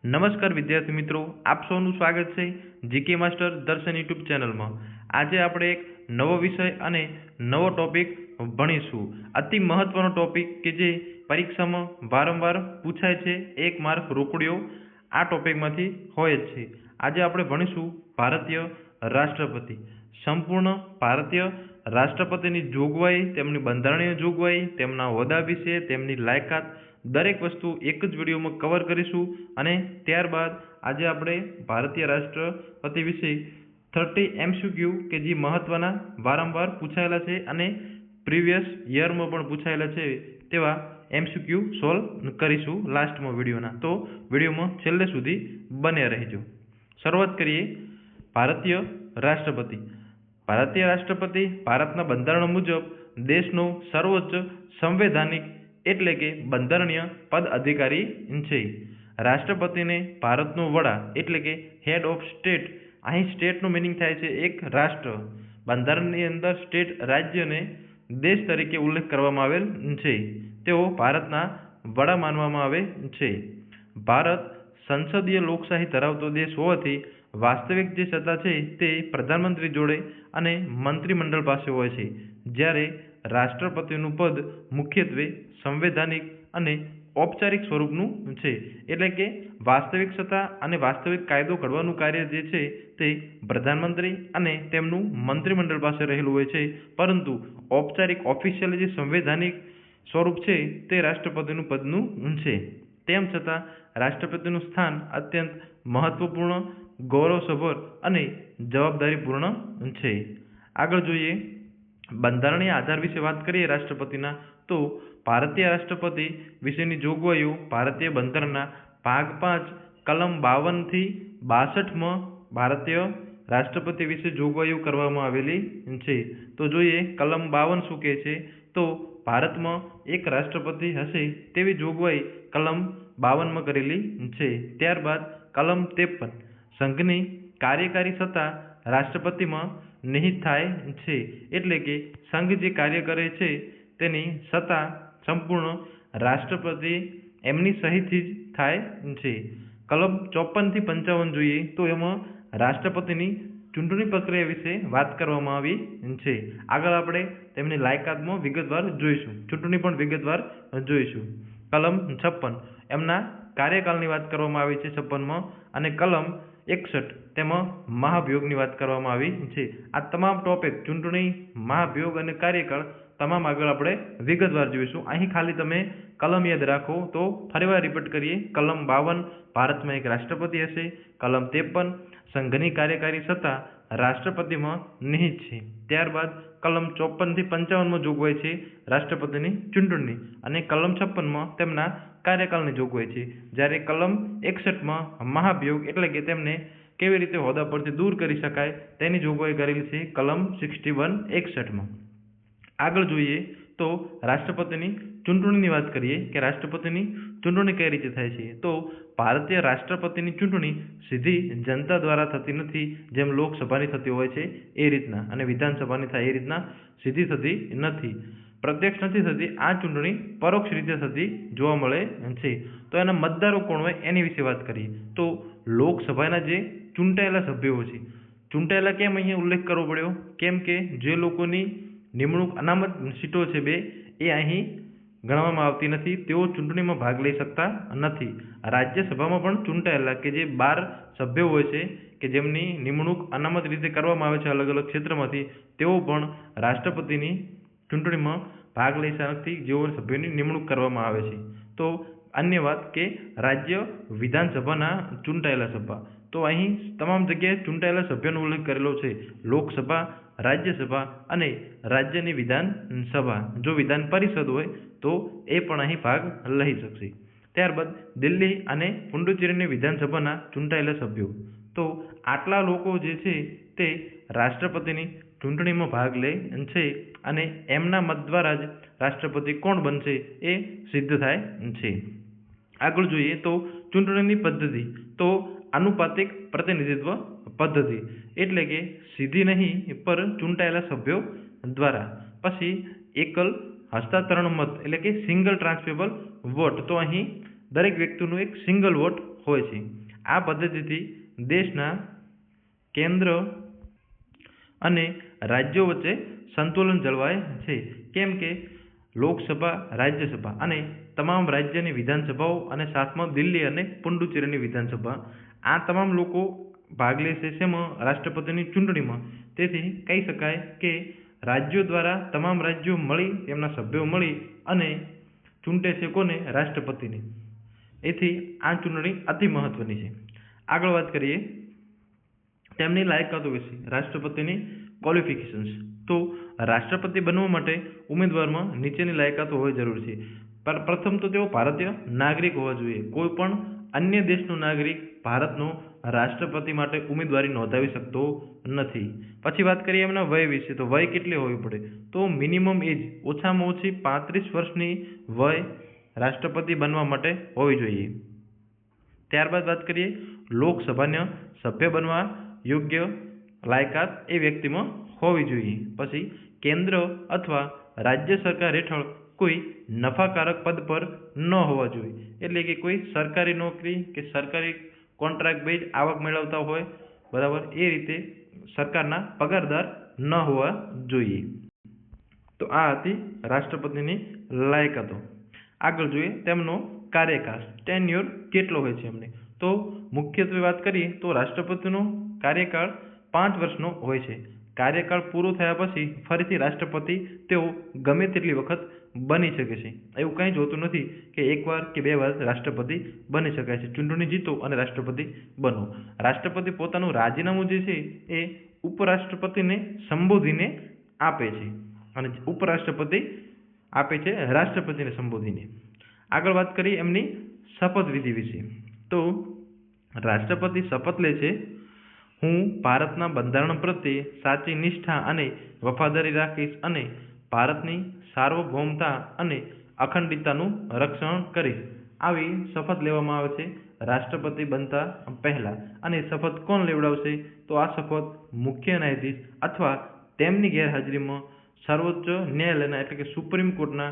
નમસ્કાર વિદ્યાર્થી મિત્રો, આપ સૌનું સ્વાગત છે જીકે માસ્ટર દર્શન યુટ્યુબ ચેનલમાં। આજે આપણે એક નવો વિષય અને નવો ટોપિક ભણીશું। અતિ મહત્વનો ટોપિક કે જે પરીક્ષામાં વારંવાર પૂછાય છે, 1 માર્ક રોકડિયો આ ટોપિકમાંથી હોય જ છે। આજે આપણે ભણીશું ભારતીય રાષ્ટ્રપતિ। સંપૂર્ણ ભારતીય રાષ્ટ્રપતિની જોગવાઈ, તેમની બંધારણીય જોગવાઈ, તેમના હોદ્દા વિશે, તેમની લાયકાત દરેક વસ્તુ એક જ વિડીયોમાં કવર કરીશું। અને ત્યારબાદ આજે આપણે ભારતીય રાષ્ટ્રપતિ વિશે 30 MCQ કે જે મહત્વના વારંવાર પૂછાયેલા છે અને પ્રીવિયસ યરમાં પણ પૂછાયેલા છે તેવા MCQ સોલ્વ કરીશું લાસ્ટમાં વિડીયોના। તો વિડીયોમાં છેલ્લે સુધી બન્યા રહેજો। શરૂઆત કરીએ ભારતીય રાષ્ટ્રપતિ। ભારતીય રાષ્ટ્રપતિ ભારતના બંધારણ મુજબ દેશનો સર્વોચ્ચ સંવૈધાનિક એટલે કે બંધારણીય પદ અધિકારી છે। રાષ્ટ્રપતિને ભારતનો વડા એટલે કે હેડ ઓફ સ્ટેટ, અહીં સ્ટેટનું મિનિંગ થાય છે એક રાષ્ટ્ર। બંધારણની અંદર સ્ટેટ રાજ્યને દેશ તરીકે ઉલ્લેખ કરવામાં આવેલ છે, તેઓ ભારતના વડા માનવામાં આવે છે। ભારત સંસદીય લોકશાહી ધરાવતો દેશ હોવાથી વાસ્તવિક જે સત્તા છે તે પ્રધાનમંત્રી જોડે અને મંત્રીમંડળ પાસે હોય છે, જ્યારે રાષ્ટ્રપતિનું પદ મુખ્યત્વે સંવૈધાનિક અને ઔપચારિક સ્વરૂપનું છે, એટલે કે વાસ્તવિક સત્તા અને વાસ્તવિક કાયદો ઘડવાનું કાર્ય જે છે તે પ્રધાનમંત્રી અને તેમનું મંત્રીમંડળ પાસે રહેલું હોય છે, પરંતુ ઔપચારિક ઓફિશિયલ જે સંવૈધાનિક સ્વરૂપ છે તે રાષ્ટ્રપતિનું પદનું છે। તેમ છતાં રાષ્ટ્રપતિનું સ્થાન અત્યંત મહત્વપૂર્ણ, ગૌરવસભર અને જવાબદારીપૂર્ણ છે। આગળ જોઈએ બંધારણીય આધાર વિશે વાત કરીએ રાષ્ટ્રપતિના, તો ભારતીય રાષ્ટ્રપતિ વિશેની જોગવાઈઓ ભારતીય બંધારણના ભાગ 5 કલમ 52 થી 62માં ભારતીય રાષ્ટ્રપતિ વિશે જોગવાઈઓ કરવામાં આવેલી છે। તો જોઈએ કલમ 52 શું કહે છે, તો ભારતમાં એક રાષ્ટ્રપતિ હશે તેવી જોગવાઈ કલમ 52માં કરેલી છે। ત્યારબાદ કલમ 53 સંઘની કાર્યકારી સત્તા રાષ્ટ્રપતિમાં નિહિત થાય છે, એટલે કે સંઘ જે કાર્ય કરે છે તેની સત્તા સંપૂર્ણ રાષ્ટ્રપતિ એમની સહીથી જ થાય છે। કલમ 54 થી 55 જોઈએ તો એમાં રાષ્ટ્રપતિની ચૂંટણી પ્રક્રિયા વિશે વાત કરવામાં આવી છે। આગળ આપણે તેમની લાયકાતમાં વિગતવાર જોઈશું, ચૂંટણી પણ વિગતવાર જોઈશું। કલમ 56 એમના કાર્યકાળની વાત કરવામાં આવી છે 56માં, અને કલમ 61 તેમાં મહાભિયોગની વાત કરવામાં આવી છે। આ તમામ ટોપિક ચૂંટણી, મહાભિયોગ અને કાર્યકાળ તમામ આગળ આપણે વિગતવાર જોઈશું। અહીં ખાલી તમે કલમ યાદ રાખો તો ફરીવાર રિપીટ કરીએ। કલમ 52 ભારતમાં એક રાષ્ટ્રપતિ હશે, કલમ 53 સંઘની કાર્યકારી સત્તા રાષ્ટ્રપતિમાં નિહિત છે। ત્યારબાદ કલમ 54 થી 55માં જોગવાઈ છે રાષ્ટ્રપતિની ચૂંટણી, અને કલમ 56માં તેમના કાર્યકાળની જોગવાઈ છે, જ્યારે કલમ 61માં મહાભિયોગ એટલે કે તેમને કેવી રીતે હોદ્દા પરથી દૂર કરી શકાય તેની જોગવાઈ કરેલી છે કલમ 61-61માં। આગળ જોઈએ તો રાષ્ટ્રપતિની ચૂંટણીની વાત કરીએ કે રાષ્ટ્રપતિની ચૂંટણી કઈ રીતે થાય છે, તો ભારતીય રાષ્ટ્રપતિની ચૂંટણી સીધી જનતા દ્વારા થતી નથી, જેમ લોકસભાની થતી હોય છે એ રીતના, અને વિધાનસભાની થાય એ રીતના સીધી થતી નથી, પ્રત્યક્ષ નથી થતી। આ ચૂંટણી પરોક્ષ રીતે થતી જોવા મળે છે। તો એના મતદારો કોણ હોય એની વિશે વાત કરીએ તો લોકસભાના જે ચૂંટાયેલા સભ્યો છે, ચૂંટાયેલા કેમ અહીંયા ઉલ્લેખ કરવો પડ્યો, કેમ કે જે લોકોની નિમણૂક અનામત સીટો છે 2 એ અહીં ગણવામાં આવતી નથી, તેઓ ચૂંટણીમાં ભાગ લઈ શકતા નથી। રાજ્યસભામાં પણ ચૂંટાયેલા કે જે 12 સભ્યો હોય છે કે જેમની નિમણૂક અનામત રીતે કરવામાં આવે છે અલગ અલગ ક્ષેત્રમાંથી, તેઓ પણ રાષ્ટ્રપતિની ચૂંટણીમાં ભાગ લઈ શકતા નથી, જેઓ સભ્યોની નિમણૂક કરવામાં આવે છે। તો અન્ય વાત કે રાજ્ય વિધાનસભાના ચૂંટાયેલા સભા, તો અહીં તમામ જગ્યાએ ચૂંટાયેલા સભ્યોનો ઉલ્લેખ કરેલો છે, લોકસભા, રાજ્યસભા અને રાજ્યની વિધાનસભા, જો વિધાન પરિષદ હોય તો એ પણ અહીં ભાગ લઈ શકશે। ત્યારબાદ દિલ્હી અને પુડુચેરીની વિધાનસભાના ચૂંટાયેલા સભ્યો, તો આટલા લોકો જે છે તે રાષ્ટ્રપતિની ચૂંટણીમાં ભાગ લે છે, અને એમના મત દ્વારા જ રાષ્ટ્રપતિ કોણ બનશે એ સિદ્ધ થાય છે। આગળ જોઈએ તો ચૂંટણીની પદ્ધતિ, તો આનુપાતિક પ્રતિનિધિત્વ પદ્ધતિ, એટલે કે સીધી નહીં પર ચૂંટાયેલા સભ્યો દ્વારા। પછી એકલ હસ્તાંતરણ મત એટલે કે સિંગલ ટ્રાન્સફરેબલ વોટ, તો અહીં દરેક વ્યક્તિનું એક સિંગલ વોટ હોય છે. આ પદ્ધતિથી દેશના કેન્દ્ર અને રાજ્યો વચ્ચે સંતુલન જળવાય છે. કેમ કે લોકસભા, રાજ્યસભા અને તમામ રાજ્યની વિધાનસભાઓ અને સાથમાં દિલ્હી અને પુડુચેરીની વિધાનસભા, આ તમામ લોકો ભાગ લે છે શેમાં? રાષ્ટ્રપતિની ચૂંટણીમાં. તેથી કહી શકાય કે રાજ્યો દ્વારા તમામ રાજ્યો મળી, તેમના સભ્યો મળી અને ચૂંટે છે કોને? રાષ્ટ્રપતિને. એથી આ ચૂંટણી અતિ મહત્વની છે. આગળ વાત કરીએ તેમની લાયકાતો વિશે. રાષ્ટ્રપતિની ક્વોલિફિકેશન્સ. તો રાષ્ટ્રપતિ બનવા માટે ઉમેદવારમાં નીચેની લાયકાતો હોવી જરૂરી છે. પ્રથમ તો તેઓ ભારતીય નાગરિક હોવા જોઈએ. કોઈ પણ અન્ય દેશનો નાગરિક ભારતનો રાષ્ટ્રપતિ માટે ઉમેદવારી નોંધાવી શકતો નથી. પછી વાત કરીએ એમના વય વિશે. તો વય કેટલી હોવી પડે? તો મિનિમમ એજ ઓછામાં ઓછી 35 વર્ષની વય રાષ્ટ્રપતિ બનવા માટે હોવી જોઈએ. ત્યારબાદ વાત કરીએ લોકસભાના સભ્ય બનવા યોગ્ય લાયકાત એ વ્યક્તિમાં હોવી જોઈએ. પછી કેન્દ્ર અથવા રાજ્ય સરકાર હેઠળ કોઈ નફાકારક પદ પર ન હોવા જોઈએ. એટલે કે કોઈ સરકારી નોકરી કે સરકારી કોન્ટ્રાક્ટ બેઝ આવક મેળવતા હોય, બરાબર, એ રીતે સરકારના પગારદાર ન હોવા જોઈએ. તો આ હતી રાષ્ટ્રપતિની લાયકાતો. આગળ જોઈએ તેમનો કાર્યકાળ, ટેન્યુર કેટલો હોય છે એમને. તો મુખ્યત્વે વાત કરીએ તો રાષ્ટ્રપતિનો કાર્યકાળ 5 વર્ષનો હોય છે. કાર્યકાળ પૂરો થયા પછી ફરીથી રાષ્ટ્રપતિ તેઓ ગમે તેટલી વખત બની શકે છે. એવું કંઈ જ હોતું નથી કે એકવાર કે 2 વાર રાષ્ટ્રપતિ બની શકાય છે. ચૂંટણી જીતો અને રાષ્ટ્રપતિ બનો. રાષ્ટ્રપતિ પોતાનું રાજીનામું જે છે એ ઉપરાષ્ટ્રપતિને સંબોધીને આપે છે અને ઉપરાષ્ટ્રપતિ આપે છે રાષ્ટ્રપતિને સંબોધીને. આગળ વાત કરીએ એમની શપથવિધિ વિશે. તો રાષ્ટ્રપતિ શપથ લે છે, હું ભારતના બંધારણ પ્રત્યે સાચી નિષ્ઠા અને વફાદારી રાખીશ અને ભારતની સાર્વભૌમતા અને અખંડિતતાનું રક્ષણ કરીશ. આવી શપથ લેવામાં આવે છે રાષ્ટ્રપતિ બનતા પહેલા. અને શપથ કોણ લેવડાવશે? તો આ શપથ મુખ્ય ન્યાયાધીશ અથવા તેમની ગેરહાજરીમાં સર્વોચ્ચ ન્યાયાલયના એટલે કે સુપ્રીમ કોર્ટના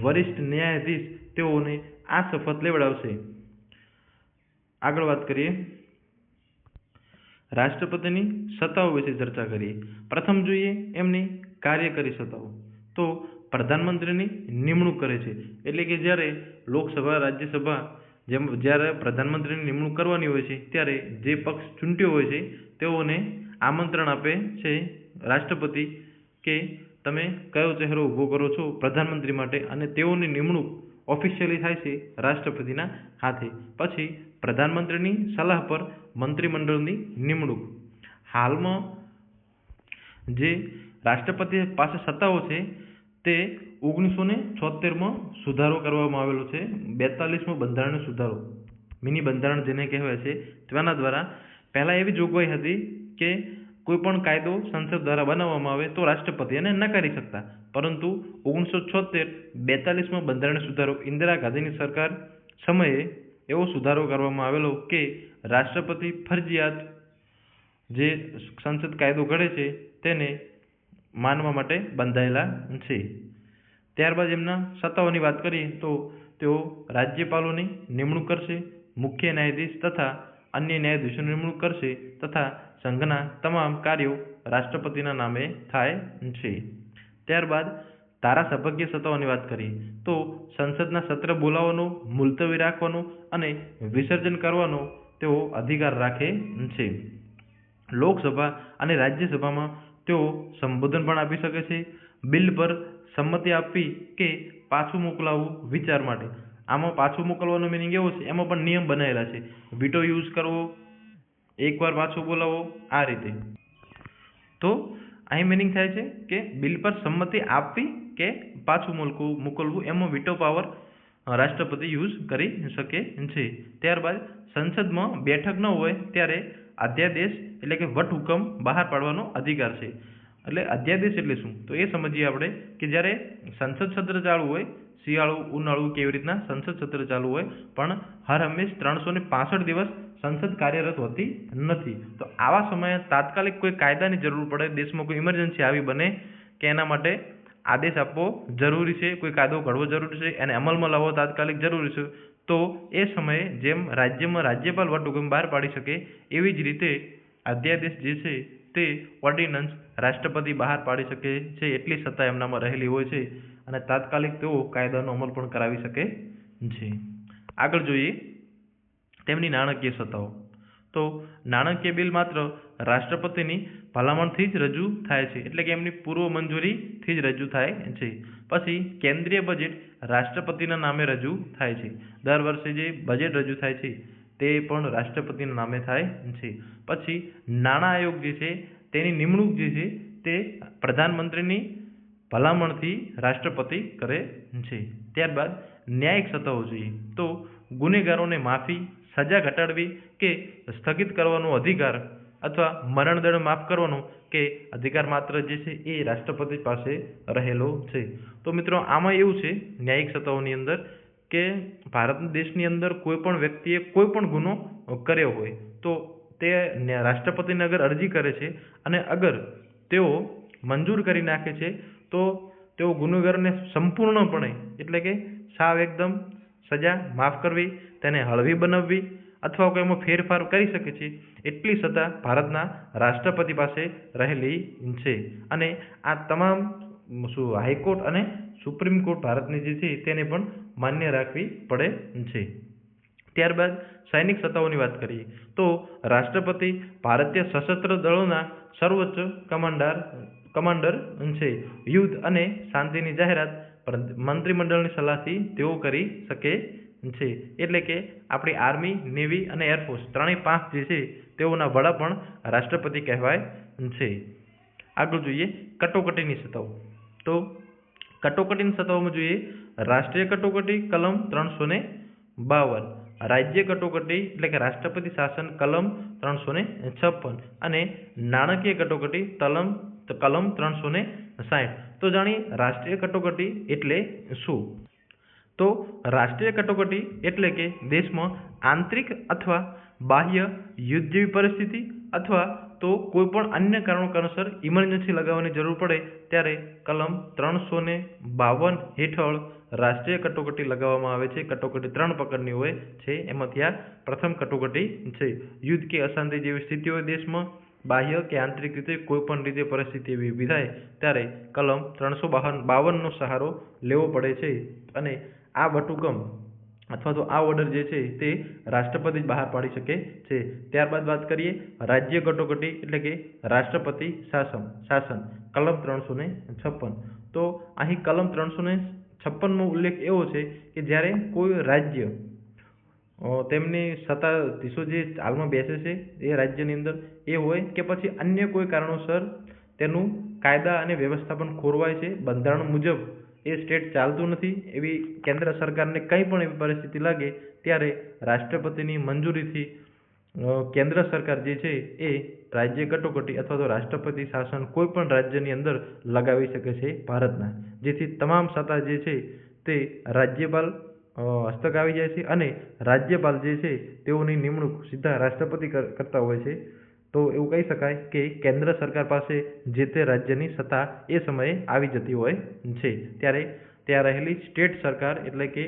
વરિષ્ઠ ન્યાયાધીશ તેઓને આ શપથ લેવડાવશે. આગળ વાત કરીએ રાષ્ટ્રપતિની સત્તાઓ વિશે ચર્ચા કરીએ. પ્રથમ જોઈએ એમની કાર્યકારી સત્તાઓ. તો પ્રધાનમંત્રીની નિમણૂક કરે છે. એટલે કે જ્યારે લોકસભા, રાજ્યસભા જ્યારે પ્રધાનમંત્રીની નિમણૂક કરવાની હોય છે ત્યારે જે પક્ષ ચૂંટ્યો હોય છે તેઓને આમંત્રણ આપે છે રાષ્ટ્રપતિ કે તમે કયો ચહેરો ઊભો કરો છો પ્રધાનમંત્રી માટે, અને તેઓની નિમણૂક ઓફિશિયલી થાય છે રાષ્ટ્રપતિના હાથે. પછી પ્રધાનમંત્રીની સલાહ પર મંત્રીમંડળની નિમણૂક. હાલમાં જે રાષ્ટ્રપતિ પાસે સત્તાઓ છે તે 1976માં સુધારો કરવામાં આવેલો છે. 42મો બંધારણીય સુધારો, મિની બંધારણ જેને કહેવાય છે, તેના દ્વારા પહેલા એવી જોગવાઈ હતી કે કોઈ પણ કાયદો સંસદ દ્વારા બનાવવામાં આવે તો રાષ્ટ્રપતિ એને નકારી શકતા. પરંતુ 1976 42મો બંધારણીય સુધારો ઇન્દિરા ગાંધીની સરકાર સમયે એવો સુધારો કરવામાં આવેલો કે રાષ્ટ્રપતિ ફરજિયાત જે સંસદ કાયદો ઘડે છે તેને માનવા માટે બંધાયેલા છે. ત્યારબાદ એમના સત્તાઓની વાત કરીએ તો તેઓ રાજ્યપાલોની નિમણૂક કરશે, મુખ્ય ન્યાયાધીશ તથા અન્ય ન્યાયાધીશોની નિમણૂક કરશે તથા સંઘના તમામ કાર્યો રાષ્ટ્રપતિના નામે થાય છે. ત્યારબાદ ધારાસભ્ય સત્તાઓની વાત કરીએ તો સંસદના સત્ર બોલાવવાનો, મુલતવી રાખવાનો અને વિસર્જન કરવાનો તેઓ અધિકાર રાખે છે. લોકસભા અને રાજ્યસભામાં તેઓ સંબોધન પણ આપી શકે છે. બિલ પર સંમતિ આપવી કે પાછું મોકલાવવું વિચાર માટે. આમાં પાછું મોકલવાનો મિનિંગ એવો છે, એમાં પણ નિયમ બનાવેલા છે. વીટો યુઝ કરવો, એકવાર પાછું બોલાવો, આ રીતે. તો અહીં મિનિંગ થાય છે કે બિલ પર સંમતિ આપવી કે પાછું મોકલવું, એમાં વીટો પાવર રાષ્ટ્રપતિ યુઝ કરી શકે છે. ત્યારબાદ સંસદમાં બેઠક ન હોય ત્યારે અધ્યાદેશ એટલે કે વટહુકમ બહાર પાડવાનો અધિકાર છે. એટલે અધ્યાદેશ એટલે શું? તો એ સમજીએ આપણે કે જ્યારે સંસદ સત્ર ચાલુ હોય, શિયાળુ, ઉનાળુ કેવી રીતના સંસદ સત્ર ચાલુ હોય, પણ હર હંમેશ 365 દિવસ સંસદ કાર્યરત હોતી નથી. તો આવા સમયે તાત્કાલિક કોઈ કાયદાની જરૂર પડે, દેશમાં કોઈ ઇમરજન્સી આવી બને કે એના માટે આદેશ આપવો જરૂરી છે, કોઈ કાયદો ઘડવો જરૂરી છે, એને અમલમાં લાવવો તાત્કાલિક જરૂરી છે, તો એ સમયે જેમ રાજ્યમાં રાજ્યપાલ વટહુકમ બહાર પાડી શકે એવી જ રીતે અધ્યાદેશ જે છે તે ઓર્ડિનન્સ રાષ્ટ્રપતિ બહાર પાડી શકે છે એટલી સત્તા એમનામાં રહેલી હોય છે અને તાત્કાલિક તેઓ કાયદાનો અમલ પણ કરાવી શકે છે. આગળ જોઈએ તેમની નાણાકીય સત્તાઓ. તો નાણાકીય બિલ માત્ર રાષ્ટ્રપતિની ભલામણથી જ રજૂ થાય છે, એટલે કે એમની પૂર્વ મંજૂરીથી જ રજૂ થાય છે. પછી કેન્દ્રીય બજેટ રાષ્ટ્રપતિના નામે રજૂ થાય છે. દર વર્ષે જે બજેટ રજૂ થાય છે તે પણ રાષ્ટ્રપતિના નામે થાય છે. પછી નાણાં આયોગ જે છે તેની નિમણૂક જે છે તે પ્રધાનમંત્રીની ભલામણથી રાષ્ટ્રપતિ કરે છે. ત્યારબાદ ન્યાયિક સત્તાઓ જોઈએ તો ગુનેગારોને માફી, સજા ઘટાડવી કે સ્થગિત કરવાનો અધિકાર અથવા મરણદંડ માફ કરવાનો કે અધિકાર માત્ર જે છે એ રાષ્ટ્રપતિ પાસે રહેલો છે. તો મિત્રો આમાં એવું છે ન્યાયિક સત્તાઓની અંદર કે ભારત દેશની અંદર કોઈ પણ વ્યક્તિએ કોઈ પણ ગુનો કર્યો હોય તો તે રાષ્ટ્રપતિને અગર અરજી કરે છે અને અગર તેઓ મંજૂર કરી નાખે છે તો તેઓ ગુનેગારને સંપૂર્ણપણે એટલે કે સાવ એકદમ સજા માફ કરવી, તેને હળવી બનાવવી અથવા કોઈ એમાં ફેરફાર કરી શકે છે એટલી સત્તા ભારતના રાષ્ટ્રપતિ પાસે રહેલી છે. અને આ તમામ હાઈકોર્ટ અને સુપ્રીમ કોર્ટ ભારતની જે છે તેને પણ માન્ય રાખવી પડે છે. ત્યારબાદ સૈનિક સત્તાઓની વાત કરીએ તો રાષ્ટ્રપતિ ભારતીય સશસ્ત્ર દળોના સર્વોચ્ચ કમાન્ડર છે. યુદ્ધ અને શાંતિની જાહેરાત મંત્રીમંડળની સલાહથી તેઓ કરી શકે છે. એટલે કે આપણી આર્મી, નેવી અને એરફોર્સ ત્રણેય પાંચ જે છે તેઓના વડા પણ રાષ્ટ્રપતિ કહેવાય છે. આગળ જોઈએ કટોકટીની સત્તાઓ. તો કટોકટીની સત્તાઓમાં જોઈએ રાષ્ટ્રીય કટોકટી કલમ 352, રાજ્ય કટોકટી એટલે કે રાષ્ટ્રપતિ શાસન કલમ 356 અને નાણાકીય કટોકટી કલમ 360. તો જાણીએ રાષ્ટ્રીય કટોકટી એટલે શું. તો રાષ્ટ્રીય કટોકટી એટલે કે દેશમાં આંતરિક અથવા બાહ્ય યુદ્ધ જેવી પરિસ્થિતિ અથવા તો કોઈ પણ અન્ય કારણોસર ઇમરજન્સી લગાવવાની જરૂર પડે ત્યારે કલમ 352 હેઠળ રાષ્ટ્રીય કટોકટી લગાવવામાં આવે છે. કટોકટી 3 પ્રકારની હોય છે, એમાંથી આ પ્રથમ કટોકટી છે. યુદ્ધ કે અશાંતિ જેવી સ્થિતિ હોય દેશમાં, બાહ્ય કે આંતરિક રીતે કોઈ પણ રીતે પરિસ્થિતિ એવી ઊભી થાય ત્યારે કલમ 352નો સહારો લેવો પડે છે અને આ વટહુકમ અથવા તો આ ઓર્ડર જે છે તે રાષ્ટ્રપતિ જ બહાર પાડી શકે છે. ત્યારબાદ વાત કરીએ રાજ્ય કટોકટી એટલે કે રાષ્ટ્રપતિ શાસન કલમ 356. તો અહીં કલમ 356નો ઉલ્લેખ એવો છે કે જ્યારે કોઈ રાજ્ય તેમની સત્તાધીશો જે હાલમાં બેસે છે એ રાજ્યની અંદર એ હોય કે પછી અન્ય કોઈ કારણોસર તેનું કાયદા અને વ્યવસ્થાપન ખોરવાય છે, બંધારણ મુજબ એ સ્ટેટ ચાલતું નથી, એવી કેન્દ્ર સરકારને કંઈ પણ એવી પરિસ્થિતિ લાગે ત્યારે રાષ્ટ્રપતિની મંજૂરીથી કેન્દ્ર સરકાર જે છે એ રાજ્ય કટોકટી અથવા તો રાષ્ટ્રપતિ શાસન કોઈ પણ રાજ્યની અંદર લગાવી શકે છે ભારતના, જેથી તમામ સત્તા જે છે તે રાજ્યપાલ હસ્તક આવી જાય છે અને રાજ્યપાલ જે છે તેઓની નિમણૂક સીધા રાષ્ટ્રપતિ કરતા હોય છે. તો એવું કહી શકાય કે કેન્દ્ર સરકાર પાસે જે તે રાજ્યની સત્તા એ સમયે આવી જતી હોય છે. ત્યારે ત્યાં રહેલી સ્ટેટ સરકાર એટલે કે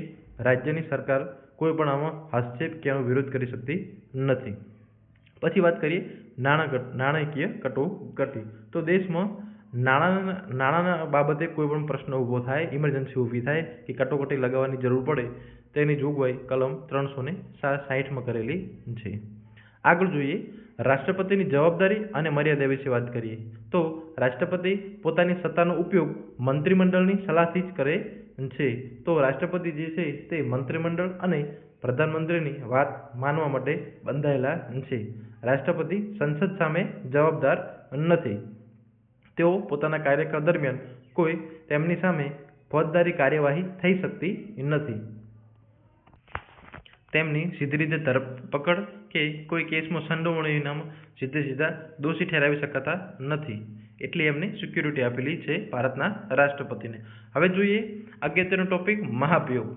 રાજ્યની સરકાર કોઈ પણ આમાં હસ્તક્ષેપ કે એનો વિરોધ કરી શકતી નથી. પછી વાત કરીએ નાણાકીય કટોકટી. તો દેશમાં નાણાંના બાબતે કોઈ પણ પ્રશ્ન ઊભો થાય, ઇમરજન્સી ઊભી થાય કે કટોકટી લગાવવાની જરૂર પડે તેની જોગવાઈ કલમ 360માં કરેલી છે. આગળ જોઈએ રાષ્ટ્રપતિની જવાબદારી અને મર્યાદા વિશે વાત કરીએ તો રાષ્ટ્રપતિ પોતાની સત્તાનો ઉપયોગ મંત્રીમંડળની સલાહથી જ કરે છે. તો રાષ્ટ્રપતિ જે છે તે મંત્રીમંડળ અને પ્રધાનમંત્રીની વાત માનવા માટે બંધાયેલા છે. રાષ્ટ્રપતિ સંસદ સામે જવાબદાર નથી. તેઓ પોતાના કાર્યકાળ દરમિયાન કોઈ તેમની સામે ફોજદારી કાર્યવાહી થઈ શકતી નથી. તેમની સીધી રીતે ધરપકડ કે કોઈ કેસમાં સંડોવણીનામાં સીધા દોષી ઠેરાવી શકાતા નથી. એટલી એમને સિક્યુરિટી આપેલી છે ભારતના રાષ્ટ્રપતિને. હવે જોઈએ અગત્યનો ટોપિક મહાભિયોગ.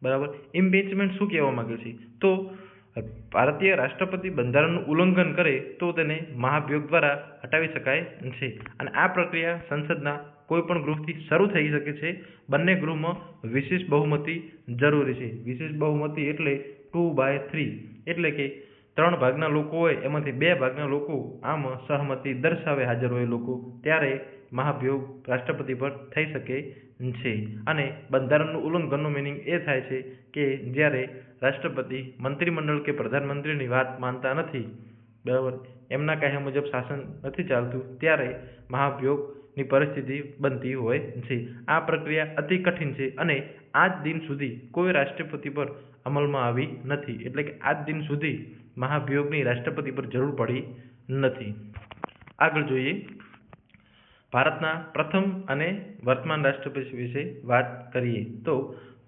બરાબર, ઇમ્પીચમેન્ટ શું કહેવા માંગે છે? તો ભારતીય રાષ્ટ્રપતિ બંધારણનું ઉલ્લંઘન કરે તો તેને મહાભિયોગ દ્વારા હટાવી શકાય છે અને આ પ્રક્રિયા સંસદના કોઈ પણ ગૃહથી શરૂ થઈ શકે છે. બંને ગૃહમાં વિશેષ બહુમતી જરૂરી છે. વિશેષ બહુમતી એટલે 2/3 એટલે કે 3 ભાગના લોકો હોય એમાંથી 2 ભાગના લોકો આમાં સહમતી દર્શાવે હાજર હોય લોકો ત્યારે મહાભિયોગ રાષ્ટ્રપતિ પર થઈ શકે છે. અને બંધારણનું ઉલ્લંઘનનું મિનિંગ એ થાય છે કે જ્યારે રાષ્ટ્રપતિ મંત્રીમંડળ કે પ્રધાનમંત્રીની વાત માનતા નથી, બરાબર, એમના કહ્યા મુજબ શાસન નથી ચાલતું ત્યારે મહાભિયોગની પરિસ્થિતિ બનતી હોય છે. આ પ્રક્રિયા અતિ કઠિન છે અને આજ દિન સુધી કોઈ રાષ્ટ્રપતિ પર અમલમાં આવી નથી. એટલે કે આજ દિન સુધી મહાભિયોગની રાષ્ટ્રપતિ પર જરૂર પડી નથી. આગળ જોઈએ ભારતના પ્રથમ અને વર્તમાન રાષ્ટ્રપતિ વિશે વાત કરીએ તો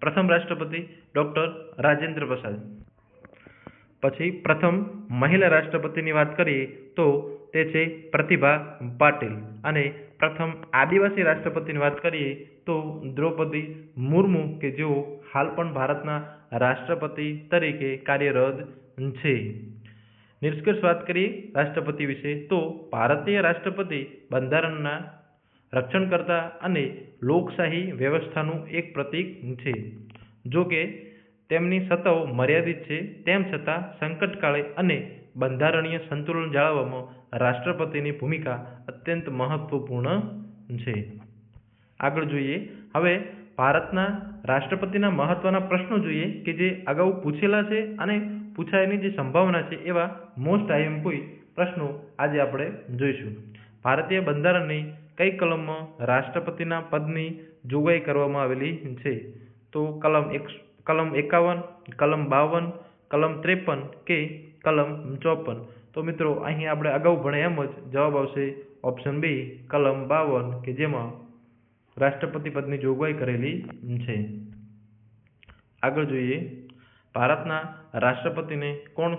પ્રથમ રાષ્ટ્રપતિ ડોક્ટર રાજેન્દ્ર પ્રસાદ. પછી પ્રથમ મહિલા રાષ્ટ્રપતિની વાત કરીએ તો તે છે પ્રતિભા પાટીલ. અને પ્રથમ આદિવાસી રાષ્ટ્રપતિની વાત કરીએ તો દ્રૌપદી મુર્મુ કે જેઓ હાલ પણ ભારતના રાષ્ટ્રપતિ તરીકે કાર્યરત છે. નિષ્કર્ષ વાત કરીએ રાષ્ટ્રપતિ વિશે તો ભારતીય રાષ્ટ્રપતિ બંધારણના રક્ષણકર્તા અને લોકશાહી વ્યવસ્થાનું એક પ્રતીક છે. જો કે તેમની સત્તાઓ મર્યાદિત છે તેમ છતાં સંકટકાળે અને બંધારણીય સંતુલન જાળવવામાં રાષ્ટ્રપતિની ભૂમિકા અત્યંત મહત્વપૂર્ણ છે. આગળ જોઈએ હવે ભારતના રાષ્ટ્રપતિના મહત્વના પ્રશ્નો જોઈએ કે જે અગાઉ પૂછેલા છે અને પૂછાયની જે સંભાવના છે એવા મોસ્ટ આઈએમપી પ્રશ્નો આજે આપણે જોઈશું. ભારતીય બંધારણની કઈ કલમમાં રાષ્ટ્રપતિના પદની જોગવાઈ કરવામાં આવેલી છે? તો કલમ 51, કલમ 52, કલમ 53 કે કલમ 54. તો મિત્રો અહીં આપણે અગાઉ ભણ્યા એમ જ જવાબ આવશે ઓપ્શન બી કલમ 52 કે જેમાં રાષ્ટ્રપતિ પદની જોગવાઈ કરેલી છે. આગળ જોઈએ ભારતના રાષ્ટ્રપતિને કોણ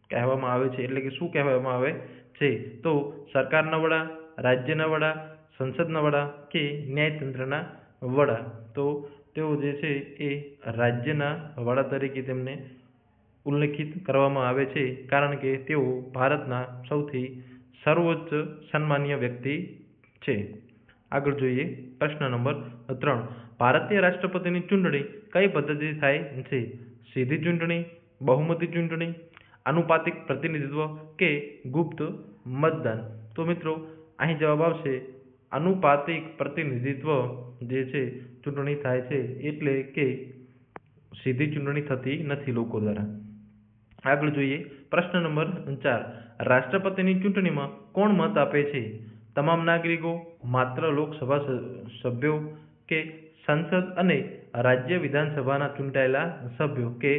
કહેવામાં આવે છે એટલે કે શું કહેવામાં આવે છે? તો સરકારના વડા, રાજ્યના વડા, સંસદના વડા કે ન્યાયતંત્રના વડા. તો તેઓ જે છે એ રાજ્યના વડા તરીકે તેમને ઉલ્લેખિત કરવામાં આવે છે કારણ કે તેઓ ભારતના સૌથી સર્વોચ્ચ સન્માનીય વ્યક્તિ છે. આગળ જોઈએ પ્રશ્ન નંબર 3. ભારતીય રાષ્ટ્રપતિની ચૂંટણી કઈ પદ્ધતિથી થાય છે? સીધી ચૂંટણી, બહુમતી ચૂંટણી, આનુપાતિક પ્રતિનિધિત્વ કે ગુપ્ત મતદાન? તો મિત્રો અહીં જવાબ આવશે આનુપાતિક પ્રતિનિધિત્વ જે છે ચૂંટણી થાય છે એટલે કે સીધી ચૂંટણી થતી નથી લોકો દ્વારા. આગળ જોઈએ પ્રશ્ન નંબર 4. રાષ્ટ્રપતિની ચૂંટણીમાં કોણ મત આપે છે? તમામ નાગરિકો, માત્ર લોકસભા સભ્યો કે સંસદ અને રાજ્ય વિધાનસભાના ચૂંટાયેલા સભ્યો કે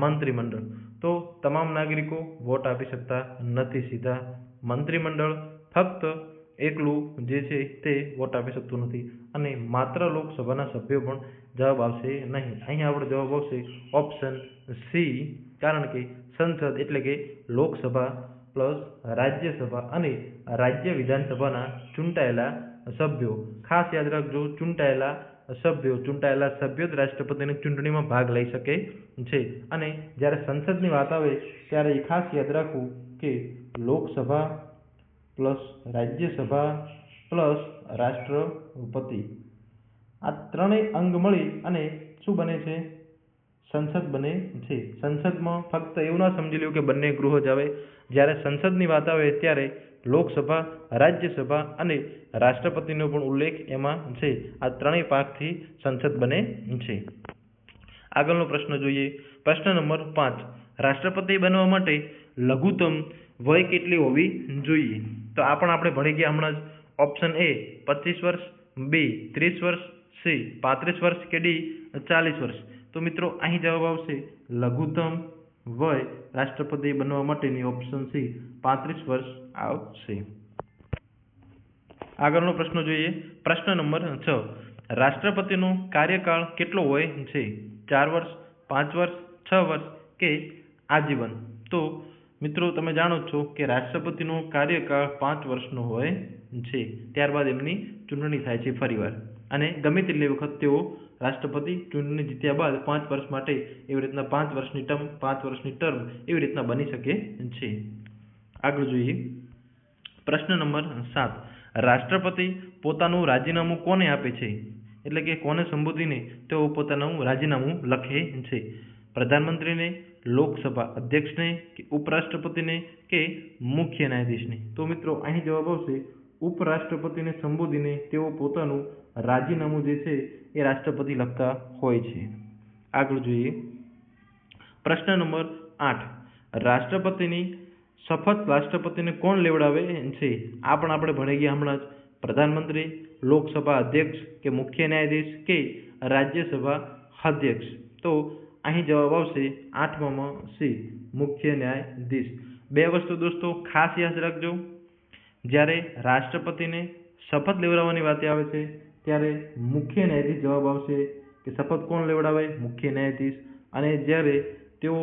મંત્રીમંડળ? તો તમામ નાગરિકો વોટ આપી શકતા નથી સીધા. મંત્રીમંડળ ફક્ત એકલું જે છે તે વોટ આપી શકતું નથી અને માત્ર લોકસભાના સભ્યો પણ જવાબ આવશે નહીં. અહીંયા આપણો જવાબ આવશે ઓપ્શન સી કારણ કે સંસદ એટલે કે લોકસભા પ્લસ રાજ્યસભા અને રાજ્ય વિધાનસભાના ચૂંટાયેલા સભ્યો. ખાસ યાદ રાખજો ચૂંટાયેલા સભ્યો જ રાષ્ટ્રપતિની ચૂંટણીમાં ભાગ લઈ શકે છે. અને જ્યારે સંસદની વાત આવે ત્યારે એ ખાસ યાદ રાખવું કે લોકસભા પ્લસ રાજ્યસભા પ્લસ રાષ્ટ્રપતિ આ ત્રણેય અંગ મળી અને શું બને છે? સંસદ બને છે. સંસદમાં ફક્ત એવું ના સમજી લ્યો કે બંને ગૃહો જ આવે. જ્યારે સંસદની વાત આવે ત્યારે લોકસભા, રાજ્યસભા અને રાષ્ટ્રપતિનો પણ ઉલ્લેખ એમાં છે. આ ત્રણેય ભાગથી સંસદ બને છે. આગળનો પ્રશ્ન જોઈએ પ્રશ્ન નંબર 5. રાષ્ટ્રપતિ બનવા માટે લઘુત્તમ વય કેટલી હોવી જોઈએ? તો આ પણ આપણે ભણી ગયા હમણાં જ. ઓપ્શન એ 25 વર્ષ, બી 30 વર્ષ, સી 35 વર્ષ કે ડી 40 વર્ષ? તો મિત્રો અહીં જવાબ આવશે લઘુત્તમ વય રાષ્ટ્રપતિ બનવા માટેની ઓપ્શન સી 35 વર્ષ આવશે. આગળનો પ્રશ્ન જોઈએ પ્રશ્ન નંબર 6. રાષ્ટ્રપતિનો કાર્યકાળ કેટલો હોય છે? 4 વર્ષ, 5 વર્ષ, 6 વર્ષ કે આજીવન? તો મિત્રો તમે જાણો છો કે રાષ્ટ્રપતિનો કાર્યકાળ 5 વર્ષનો હોય છે. ત્યારબાદ એમની ચૂંટણી થાય છે ફરીવાર અને ગમે તેટલી વખત તેઓ રાષ્ટ્રપતિ ચૂંટણી જીત્યા બાદ 5 વર્ષ માટે એવી રીતના 5 વર્ષની ટર્મ એવી રીતના બની શકે છે. આગળ જોઈએ પ્રશ્ન નંબર 7. રાષ્ટ્રપતિ પોતાનું રાજીનામું કોને આપે છે? એટલે કે કોને સંબોધીને તેઓ પોતાનું રાજીનામું લખે છે? પ્રધાનમંત્રીને, લોકસભા અધ્યક્ષને, કે ઉપરાષ્ટ્રપતિને, કે મુખ્ય ન્યાયાધીશને? તો મિત્રો અહીં જવાબ આવશે ઉપરાષ્ટ્રપતિને સંબોધીને તેઓ પોતાનું રાજીનામું જે છે એ રાષ્ટ્રપતિ લખતા હોય છે. આગળ જોઈએ પ્રશ્ન નંબર 8. રાષ્ટ્રપતિની શપથ રાષ્ટ્રપતિને કોણ લેવડાવે છે? આ પણ આપણે ભણી ગયા હમણાં જ. પ્રધાનમંત્રી, લોકસભા અધ્યક્ષ, કે મુખ્ય ન્યાયાધીશ, કે રાજ્યસભા અધ્યક્ષ? તો અહીં જવાબ આવશે 8માં સી, મુખ્ય ન્યાયાધીશ. બે વસ્તુ દોસ્તો ખાસ યાદ રાખજો. જ્યારે રાષ્ટ્રપતિને શપથ લેવડાવવાની વાત આવે છે ત્યારે મુખ્ય ન્યાયાધીશ જવાબ આવશે કે શપથ કોણ લેવડાવે? મુખ્ય ન્યાયાધીશ. અને જ્યારે તેઓ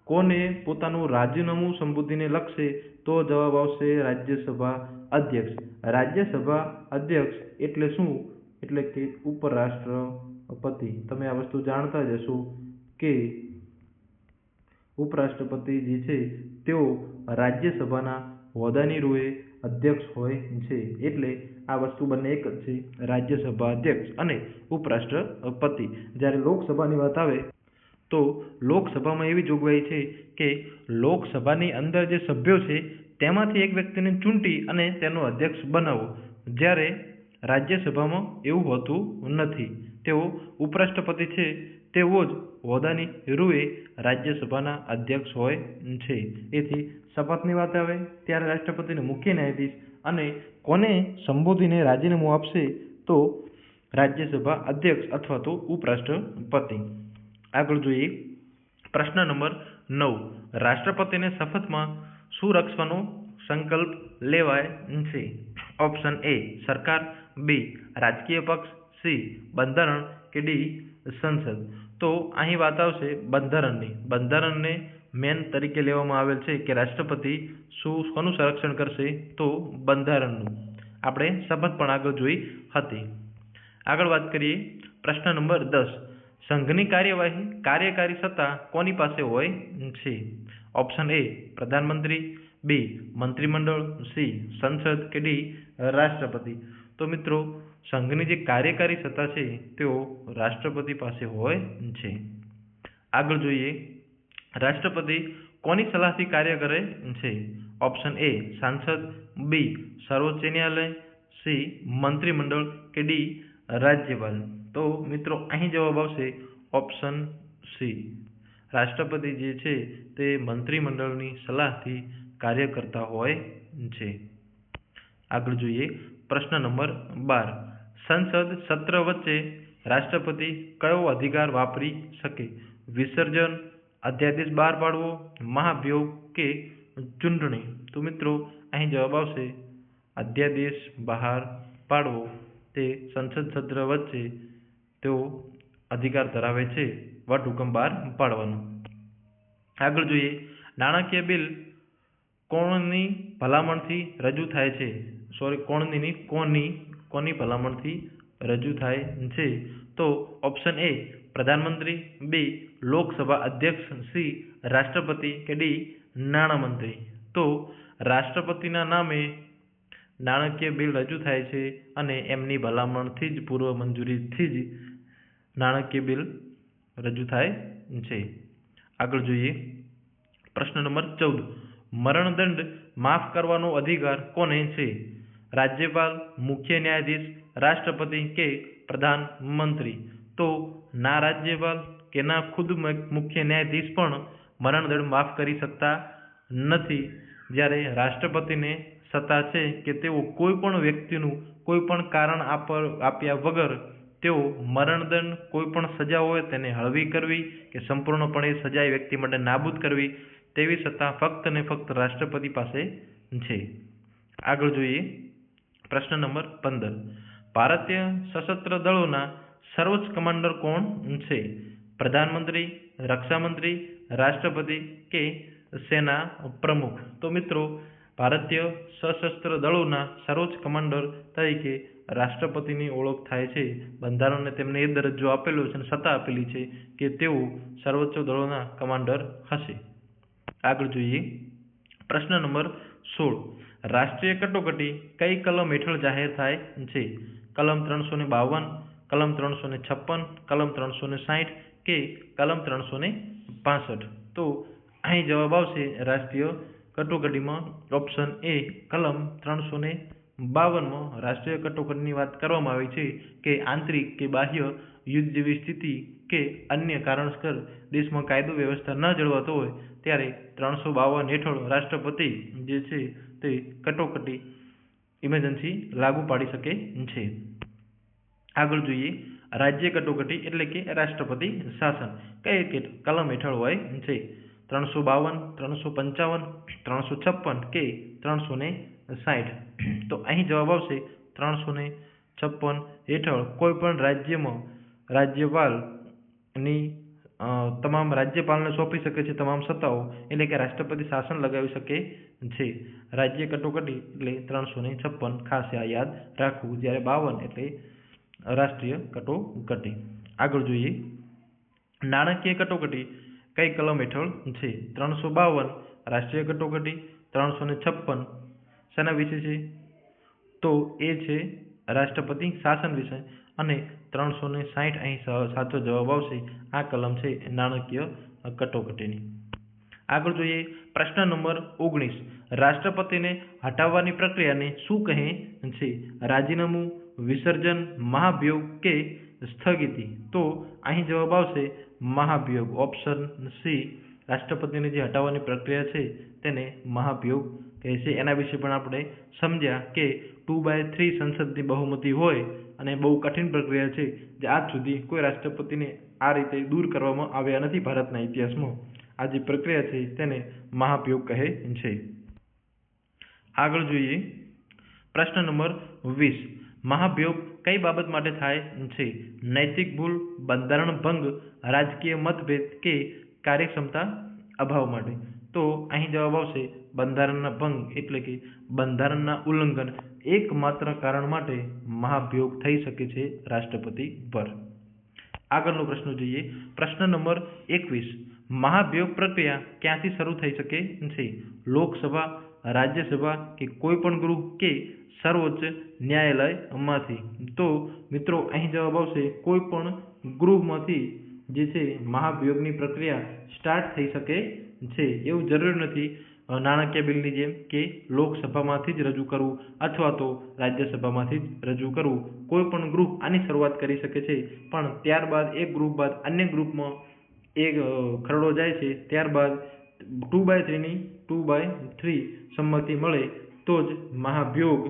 કોને પોતાનું રાજીનામું સંબોધીને લખશે તો જવાબ આવશે રાજ્યસભા અધ્યક્ષ. રાજ્યસભા અધ્યક્ષ એટલે શું? એટલે કે ઉપરાષ્ટ્રપતિ. તમે આ વસ્તુ જાણતા જ હશો કે ઉપરાષ્ટ્રપતિ જે છે તેઓ રાજ્યસભાના હોદ્દાની રૂએ અધ્યક્ષ હોય છે. એટલે આ વસ્તુ બંને એક જ છે, રાજ્યસભા અધ્યક્ષ અને ઉપરાષ્ટ્રપતિ. જ્યારે લોકસભાની વાત આવે તો લોકસભામાં એવી જોગવાઈ છે કે લોકસભાની અંદર જે સભ્યો છે તેમાંથી એક વ્યક્તિને ચૂંટી અને તેનો અધ્યક્ષ બનાવવો. જ્યારે રાજ્યસભામાં એવું હોતું નથી. તેઓ ઉપરાષ્ટ્રપતિ છે તેઓ જ હોદ્દાની રૂએ રાજ્યસભાના અધ્યક્ષ હોય છે. એથી શપથની વાત આવે ત્યારે રાષ્ટ્રપતિને મુખ્ય ન્યાયાધીશ અને કોને સંબોધીને રાજીનામું આપશે તો રાજ્યસભા અધ્યક્ષ અથવા તો ઉપરાષ્ટ્રપતિ. આગળ જોઈએ પ્રશ્ન નંબર 9. રાષ્ટ્રપતિને શપથમાં શું રક્ષવાનો સંકલ્પ લેવાય છે? ઓપ્શન એ સરકાર, બી રાજકીય પક્ષ, સી બંધારણ, કે ડી સંસદ? તો અહીં વાત આવશે બંધારણની. બંધારણને મેન તરીકે લેવામાં આવેલ છે કે રાષ્ટ્રપતિ કોનું સંરક્ષણ કરશે તો બંધારણનું. આપણે શપથ પણ આગળ જોઈ હતી. આગળ વાત કરીએ પ્રશ્ન નંબર 10. સંઘની કાર્યકારી સત્તા કોની પાસે હોય છે? ઓપ્શન એ પ્રધાનમંત્રી, બી મંત્રીમંડળ, સી સંસદ, કે ડી રાષ્ટ્રપતિ? તો મિત્રો સંઘની જે કાર્યકારી સત્તા છે તેઓ રાષ્ટ્રપતિ પાસે હોય છે. આગળ જોઈએ રાષ્ટ્રપતિ કોની સલાહથી કાર્ય કરે છે? ઓપ્શન એ સાંસદ, બી સર્વોચ્ચ ન્યાયાલય, સી મંત્રીમંડળ, કે ડી રાજ્યપાલ? તો મિત્રો અહીં જવાબ આવશે ઓપ્શન સી. રાષ્ટ્રપતિ જે છે તે મંત્રીમંડળની સલાહથી કાર્ય કરતા હોય છે. આગળ જોઈએ પ્રશ્ન નંબર 12. સંસદ સત્ર વચ્ચે રાષ્ટ્રપતિ કયો અધિકાર વાપરી શકે? વિસર્જન, અધ્યાદેશ બહાર પાડવો, મહાભિયોગ, કે ચૂંટણી? તો મિત્રો અહીં જવાબ આવશે અધ્યાદેશ બહાર પાડવો. તે સંસદ સત્ર વચ્ચે તેઓ અધિકાર ધરાવે છે વટહુકમ બહાર પાડવાનો. આગળ જોઈએ નાણાકીય બિલ કોની ભલામણથી રજૂ થાય છે? કોની ભલામણથી રજૂ થાય છે? તો ઓપ્શન એ પ્રધાનમંત્રી, બી લોકસભા અધ્યક્ષ, સી રાષ્ટ્રપતિ, કે ડી નાણામંત્રી? તો રાષ્ટ્રપતિના નામે નાણાકીય બિલ રજૂ થાય છે અને એમની ભલામણથી જ પૂર્વ મંજૂરીથી જ નાણાકીય બિલ રજૂ થાય છે. આગળ જોઈએ પ્રશ્ન નંબર 14. મરણદંડ માફ કરવાનો અધિકાર કોને છે? રાજ્યપાલ, મુખ્ય ન્યાયાધીશ, રાષ્ટ્રપતિ, કે પ્રધાનમંત્રી? તો ના રાજ્યપાલ કે ના ખુદ મુખ્ય ન્યાયાધીશ પણ મરણદંડ માફ કરી શકતા નથી. જ્યારે રાષ્ટ્રપતિને સત્તા છે કે તેઓ કોઈ પણ વ્યક્તિનું કોઈ પણ કારણ આપ્યા વગર તેઓ મરણદંડ, કોઈ પણ સજા હોય તેને હળવી કરવી કે સંપૂર્ણપણે સજા વ્યક્તિ માટે નાબૂદ કરવી તેવી સત્તા ફક્ત ને ફક્ત રાષ્ટ્રપતિ પાસે છે. આગળ જોઈએ પ્રશ્ન નંબર 15. ભારતીય સશસ્ત્ર દળોના સર્વોચ્ચ કમાન્ડર કોણ છે? પ્રધાનમંત્રી, રક્ષામંત્રી, રાષ્ટ્રપતિ, કે સેના પ્રમુખ? તો મિત્રો ભારતીય સશસ્ત્ર દળોના સર્વોચ્ચ કમાન્ડર તરીકે રાષ્ટ્રપતિની ઓળખ થાય છે. બંધારણને તેમને એ દરજ્જો આપેલો છે અને સત્તા આપેલી છે કે તેઓ સર્વોચ્ચ દળોના કમાન્ડર હશે. આગળ જોઈએ પ્રશ્ન નંબર 16. રાષ્ટ્રીય કટોકટી કઈ કલમ હેઠળ જાહેર થાય છે? કલમ 352, કલમ 356, કલમ 360 કે કલમ 365? તો અહીં જવાબ આવશે રાષ્ટ્રીય કટોકટીમાં ઓપ્શન એ કલમ 352માં રાષ્ટ્રીય કટોકટીની વાત કરવામાં આવી છે કે આંતરિક કે બાહ્ય યુદ્ધ જેવી સ્થિતિ કે અન્ય કારણસર દેશમાં કાયદો વ્યવસ્થા ન જળવાતો હોય ત્યારે 352 હેઠળ રાષ્ટ્રપતિ જે છે તે કટોકટી ઇમરજન્સી લાગુ પાડી શકે છે. આગળ જોઈએ રાજ્ય કટોકટી એટલે કે રાષ્ટ્રપતિ શાસન કઈ કલમ હેઠળ હોય છે? 352, 355, 356 કે 360? તો અહીં જવાબ આવશે 356 હેઠળ કોઈ પણ રાજ્યમાં રાજ્યપાલની રાજ્યપાલને સોંપી શકે છે તમામ સત્તાઓ એટલે કે રાષ્ટ્રપતિ શાસન લગાવી શકે છે. રાજ્ય કટોકટી એટલે 356 ખાસ યાદ રાખવું, જ્યારે 52 એટલે રાષ્ટ્રીય કટોકટી. આગળ જોઈએ નાણાકીય કટોકટી કઈ કલમ હેઠળ છે? 352 રાષ્ટ્રીય કટોકટી, 356 શેના વિશે છે? તો એ છે રાષ્ટ્રપતિ શાસન વિશે, અને 360 અહીં સાચો જવાબ આવશે. આ કલમ છે નાણાકીય કટોકટીની. આગળ જોઈએ પ્રશ્ન નંબર 19. રાષ્ટ્રપતિને હટાવવાની પ્રક્રિયાને શું કહે છે? રાજીનામું, વિસર્જન, મહાભિયોગ કે સ્થગિતિ? તો અહીં જવાબ આવશે મહાભિયોગ. ઓપ્શન સી રાષ્ટ્રપતિને જે હટાવવાની પ્રક્રિયા છે તેને મહાભિયોગ કહે છે. એના વિશે પણ આપણે સમજ્યા કે 2/3 સંસદની બહુમતી હોય અને બહુ કઠિન પ્રક્રિયા છે જે આજ સુધી કોઈ રાષ્ટ્રપતિને આ રીતે દૂર કરવામાં આવ્યા નથી ભારતના ઇતિહાસમાં. આ જે પ્રક્રિયા છે તેને મહાભિયોગ કહે છે. આગળ જોઈએ પ્રશ્ન નંબર 20. મહાભિયોગ કઈ બાબત માટે થાય છે? નૈતિક ભૂલ, બંધારણ ભંગ, રાજકીય મતભેદ કે કાર્યક્ષમતા અભાવ માટે? તો અહીં જવાબ આવશે બંધારણના ભંગ એટલે કે બંધારણના ઉલ્લંઘન એકમાત્ર કારણ માટે મહાભિયોગ થઈ શકે છે રાષ્ટ્રપતિ પર. આગળનો પ્રશ્ન જોઈએ પ્રશ્ન નંબર 21. મહાભિયોગ પ્રક્રિયા ક્યાંથી શરૂ થઈ શકે છે? લોકસભા, રાજ્યસભા કે કોઈ પણ ગૃહ કે સર્વોચ્ચ ન્યાયાલયમાંથી? તો મિત્રો અહીં જવાબ આવશે કોઈ પણ ગૃહમાંથી જે છે મહાભિયોગની પ્રક્રિયા સ્ટાર્ટ થઈ શકે છે. એવું જરૂરી નથી નાણાકીય બિલની જેમ કે લોકસભામાંથી જ રજૂ કરવું અથવા તો રાજ્યસભામાંથી જ રજૂ કરવું. કોઈ પણ ગૃહ આની શરૂઆત કરી શકે છે, પણ ત્યારબાદ એક ગૃહ બાદ અન્ય ગ્રુપમાં એક ખરડો જાય છે, ત્યારબાદ 2/3 સંમતિ મળે તો જ મહાભિયોગ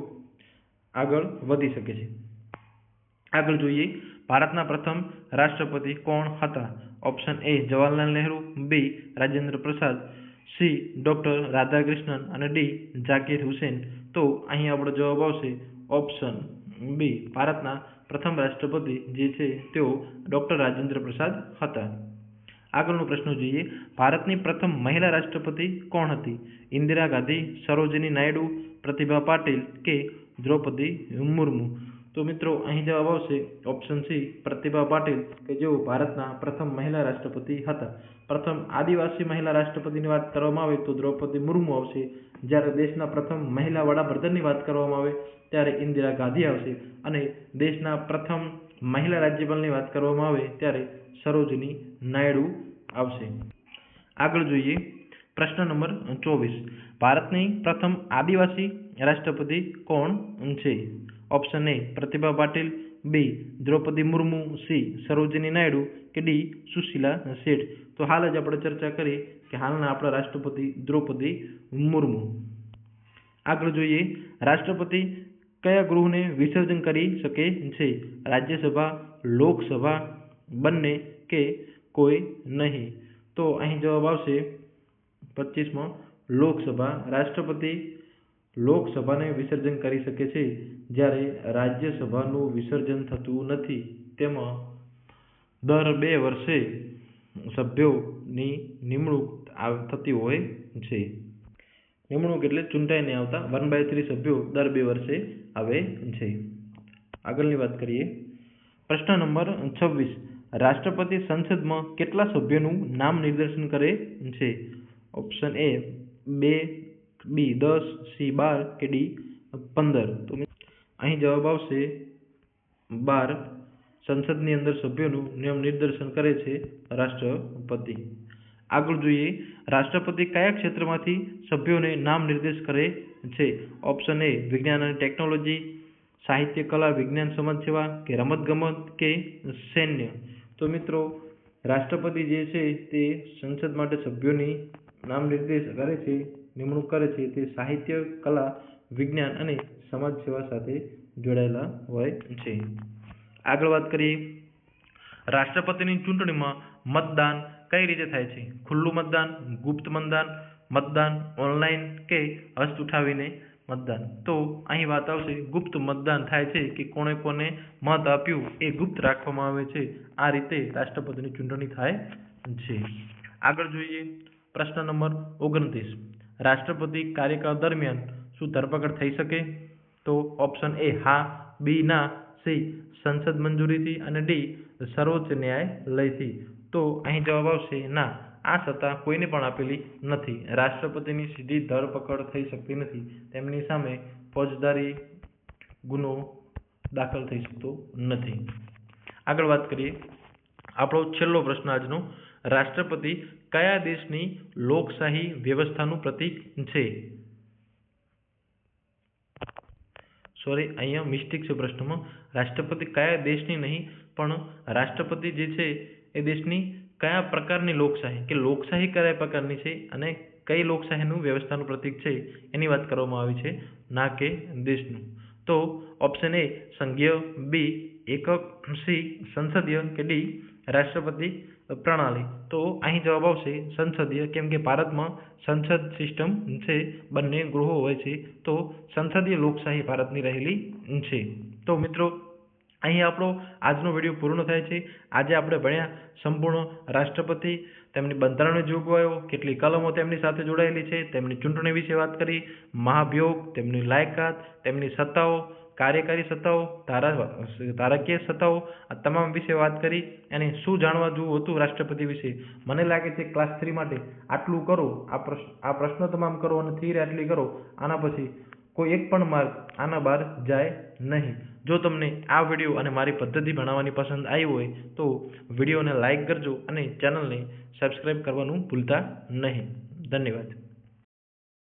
આગળ વધી શકે છે. આગળ જોઈએ ભારતના પ્રથમ રાષ્ટ્રપતિ કોણ હતા? Option A Jawaharlal Nehru, B Rajendra Prasad, C doctor Radhakrishnan અને ડી ઝાકિર હુસેન? તો અહીં આપણો જવાબ આવશે ઓપ્શન બી ભારતના પ્રથમ રાષ્ટ્રપતિ જે છે તેઓ ડોક્ટર રાજેન્દ્ર પ્રસાદ હતા. આગળનો પ્રશ્ન જોઈએ ભારતની પ્રથમ મહિલા રાષ્ટ્રપતિ કોણ હતી? ઇન્દિરા ગાંધી, સરોજિની નાયડુ, પ્રતિભા પાટીલ કે દ્રૌપદી મુર્મુ? તો મિત્રો અહીં જવાબ આવશે ઓપ્શન સી પ્રતિભા પાટીલ કે જેઓ ભારતના પ્રથમ મહિલા રાષ્ટ્રપતિ હતા. પ્રથમ આદિવાસી મહિલા રાષ્ટ્રપતિની વાત કરવામાં આવે તો દ્રૌપદી મુર્મુ આવશે, જ્યારે દેશના પ્રથમ મહિલા વડાપ્રધાનની વાત કરવામાં આવે ત્યારે ઇન્દિરા ગાંધી આવશે, અને દેશના પ્રથમ મહિલા રાજ્યપાલની વાત કરવામાં આવે ત્યારે સરોજિની નાયડુ આવશે. આગળ જોઈએ પ્રશ્ન નંબર 24. ભારતની પ્રથમ આદિવાસી રાષ્ટ્રપતિ કોણ છે? Option A Pratibha Patil, B Droupadi Murmu, C Sarojini Naidu કે ડી સુશીલા શેઠ? તો હાલ જ આપણે ચર્ચા કરી કે હાલના આપણા રાષ્ટ્રપતિ દ્રૌપદી મુર્મુ. આગળ જોઈએ રાષ્ટ્રપતિ કયા ગૃહને વિસર્જન કરી શકે છે? રાજ્યસભા, લોકસભા, બંને કે કોઈ નહીં? તો અહીં જવાબ આવશે 25માં લોકસભા. રાષ્ટ્રપતિ લોકસભાને વિસર્જન કરી શકે છે, જ્યારે રાજ્યસભાનું વિસર્જન થતું નથી. તેમાં દર 2 વર્ષે સભ્યોની નિમણૂક થતી હોય છે. નિમણૂક એટલે ચૂંટાઈને આવતા 1/3 સભ્યો દર 2 વર્ષે આવે છે. આગળની વાત કરીએ પ્રશ્ન નંબર 26. રાષ્ટ્રપતિ સંસદમાં કેટલા સભ્યોનું નામ નિર્દેશન કરે છે? ઓપ્શન એ 2 બી 10, સી 12 કે ડી 15? તો અહીં જવાબ આવશે 12. સંસદની અંદર સભ્યોનું નિયમ નિર્દેશન કરે છે રાષ્ટ્રપતિ. આગળ જોઈએ, રાષ્ટ્રપતિ કયા ક્ષેત્રમાંથી સભ્યોને નામ નિર્દેશ કરે છે? ઓપ્શન એ વિજ્ઞાન અને ટેકનોલોજી, સાહિત્ય, કલા, વિજ્ઞાન, સમાજ સેવા કે રમતગમત કે સૈન્ય? તો મિત્રો રાષ્ટ્રપતિ જે છે તે સંસદ માટે સભ્યોની નામ નિર્દેશ કરે છે, નિમણૂક કરે છે, તે સાહિત્ય, કલા, વિજ્ઞાન અને સમાજ સેવા સાથે જોડાયેલા હોય છે. આગળ વાત કરીએ, રાષ્ટ્રપતિની ચૂંટણીમાં મતદાન કઈ રીતે થાય છે? ખુલ્લું મતદાન, ગુપ્ત મતદાન, ઓનલાઈન કે હસ્ત ઉઠાવીને મતદાન? તો અહીં વાત આવશે ગુપ્ત મતદાન થાય છે કે કોને કોને મત આપ્યું એ ગુપ્ત રાખવામાં આવે છે. આ રીતે રાષ્ટ્રપતિની ચૂંટણી થાય છે. આગળ જોઈએ, પ્રશ્ન નંબર 29. રાષ્ટ્રપતિ કાર્યકાળ દરમિયાન શું ધરપકડ થઈ શકે? તો ઓપ્શન એ હા, બી ના, સી સંસદ મંજૂરીથી અને ડી સર્વોચ્ચ ન્યાયાલયથી? તો અહીં જવાબ આવશે ના, આ સત્તા કોઈને પણ આપેલી નથી. રાષ્ટ્રપતિની સીધી ધરપકડ થઈ શકતી નથી. તેમની સામે ફોજદારી ગુનો દાખલ થઈ શકતો નથી. આગળ વાત કરીએ, આપણો છેલ્લો પ્રશ્ન આજનો, રાષ્ટ્રપતિ કયા દેશની લોકશાહી વ્યવસ્થાનું પ્રતીક છે? અહીંયા મિસ્ટેક છે પ્રશ્નમાં. રાષ્ટ્રપતિ કયા દેશની નહીં, પણ રાષ્ટ્રપતિ જે છે એ દેશની કયા પ્રકારની લોકશાહી કે લોકશાહી કયા પ્રકારની છે અને કઈ લોકશાહીનું વ્યવસ્થાનું પ્રતીક છે એની વાત કરવામાં આવી છે, ના કે દેશનું. તો ઓપ્શન એ સંઘીય, બી એકક, સી સંસદીય કે ડી રાષ્ટ્રપતિ પ્રણાલી? તો અહીં જવાબ આવશે સંસદીય, કેમ કે ભારતમાં સંસદ સિસ્ટમ છે, બંને ગૃહો હોય છે, તો સંસદીય લોકશાહી ભારતની રહેલી છે. તો મિત્રો અહીં આપણો આજનો વિડીયો પૂર્ણ થાય છે. આજે આપણે ભણ્યા સંપૂર્ણ રાષ્ટ્રપતિ, તેમની બંધારણીય જોગવાઈઓ, કેટલી કલમો તેમની સાથે જોડાયેલી છે, તેમની ચૂંટણી વિશે વાત કરી, મહાભિયોગ, તેમની લાયકાત, તેમની સત્તાઓ, કાર્યકારી સત્તાઓ, ધારાકીય સત્તાઓ, આ તમામ વિશે વાત કરી. અને શું જાણવા જેવું હતું રાષ્ટ્રપતિ વિશે? મને લાગે છે ક્લાસ 3 માટે આટલું કરો, આ પ્રશ્નો તમામ કરો અને થિયરી આટલી કરો, આના પછી કોઈ એક પણ માર્ક આના બહાર જાય નહીં. જો તમને આ વિડીયો અને મારી પદ્ધતિ ભણાવવાની પસંદ આવી હોય તો વિડીયોને લાઇક કરજો અને ચેનલને સબસ્ક્રાઇબ કરવાનું ભૂલતા નહીં. ધન્યવાદ.